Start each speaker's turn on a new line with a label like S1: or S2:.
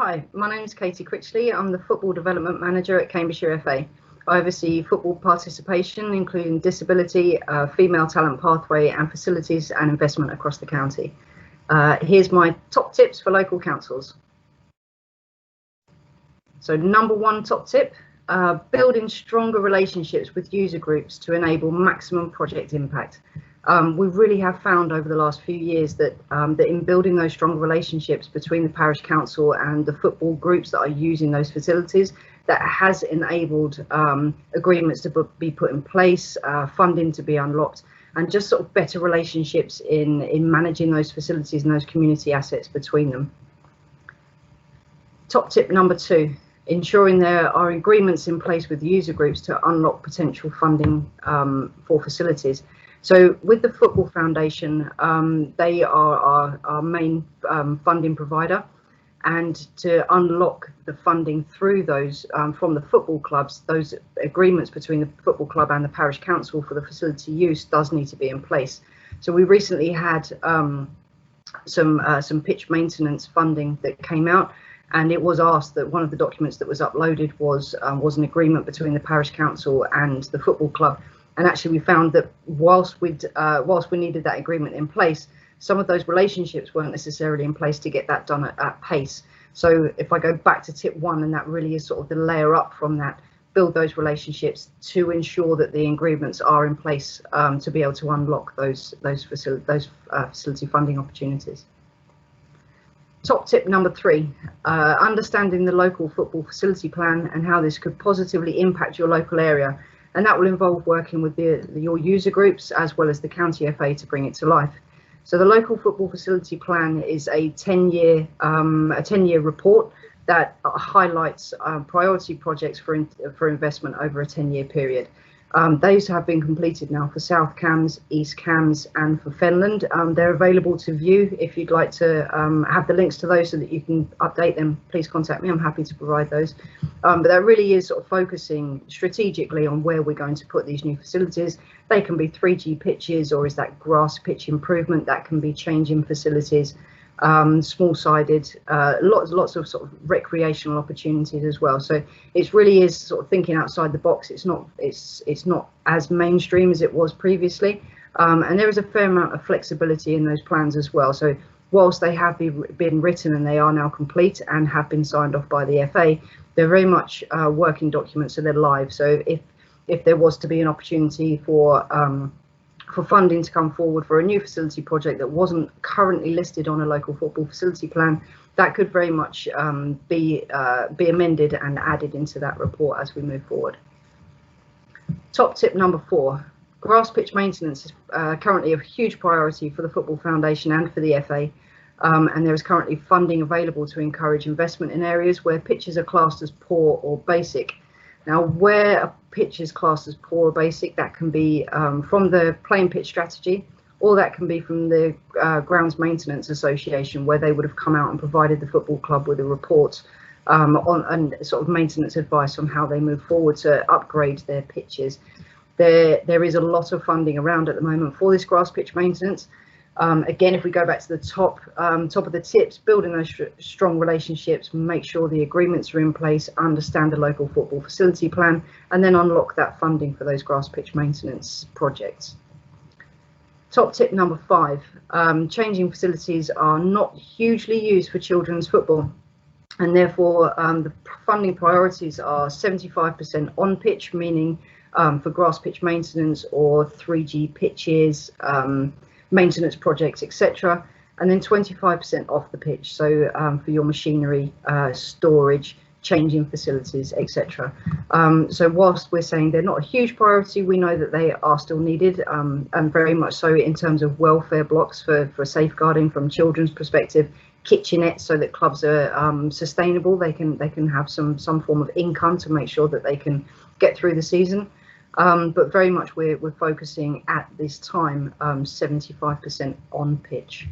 S1: Hi, my name is Katie Critchley. I'm the Football Development Manager at Cambridgeshire FA. I oversee football participation, including disability, female talent pathway and facilities and investment across the county. Here's my top tips for local councils. So number one top tip, building stronger relationships with user groups to enable maximum project impact. We really have found over the last few years that in building those strong relationships between the parish council and the football groups that are using those facilities, that has enabled agreements to be put in place, funding to be unlocked, and just sort of better relationships in managing those facilities and those community assets between them. Top tip number two, ensuring there are agreements in place with user groups to unlock potential funding for facilities. So with the Football Foundation, they are our main funding provider, and to unlock the funding through those from the football clubs, those agreements between the football club and the parish council for the facility use does need to be in place. So we recently had some pitch maintenance funding that came out, and it was asked that one of the documents that was uploaded was an agreement between the parish council and the football club. And actually we found that whilst we needed that agreement in place, some of those relationships weren't necessarily in place to get that done at pace. So if I go back to tip one, and that really is sort of the layer up from that, build those relationships to ensure that the agreements are in place to be able to unlock those facility funding opportunities. Top tip number three, understanding the local football facility plan and how this could positively impact your local area. And that will involve working with your user groups as well as the county FA to bring it to life. So the local football facility plan is a 10-year report that highlights priority projects for investment over a 10-year period. Those have been completed now for South Cambs, East Cambs and for Fenland. They're available to view. If you'd like to have the links to those so that you can update them, please contact me. I'm happy to provide those. But that really is sort of focusing strategically on where we're going to put these new facilities. They can be 3G pitches, or is that grass pitch improvement? That can be changing facilities, small-sided, lots of sort of recreational opportunities as well. So it really is sort of thinking outside the box. It's not as mainstream as it was previously, and there is a fair amount of flexibility in those plans as well. So whilst they have been written and they are now complete and have been signed off by the FA, they're very much working documents, so they're live. So if there was to be an opportunity for funding to come forward for a new facility project that wasn't currently listed on a local football facility plan, that could very much be amended and added into that report as we move forward. Top tip number four, grass pitch maintenance is currently a huge priority for the Football Foundation and for the FA, and there is currently funding available to encourage investment in areas where pitches are classed as poor or basic. Now, where a pitch is classed as poor or basic, that can be from the playing pitch strategy, or that can be from the Grounds Maintenance Association, where they would have come out and provided the football club with a report and sort of maintenance advice on how they move forward to upgrade their pitches. There is a lot of funding around at the moment for this grass pitch maintenance. Again, if we go back to the top of the tips, building those strong relationships, make sure the agreements are in place, understand the local football facility plan, and then unlock that funding for those grass pitch maintenance projects. Top tip number five, changing facilities are not hugely used for children's football, and therefore the funding priorities are 75% on pitch, meaning for grass pitch maintenance or 3G pitches, maintenance projects, etc., and then 25% off the pitch, so for your machinery, storage, changing facilities, etc. So whilst we're saying they're not a huge priority, we know that they are still needed, and very much so in terms of welfare blocks for safeguarding from children's perspective, kitchenettes so that clubs are sustainable, they can have some form of income to make sure that they can get through the season. But very much we're focusing at this time 75% on pitch.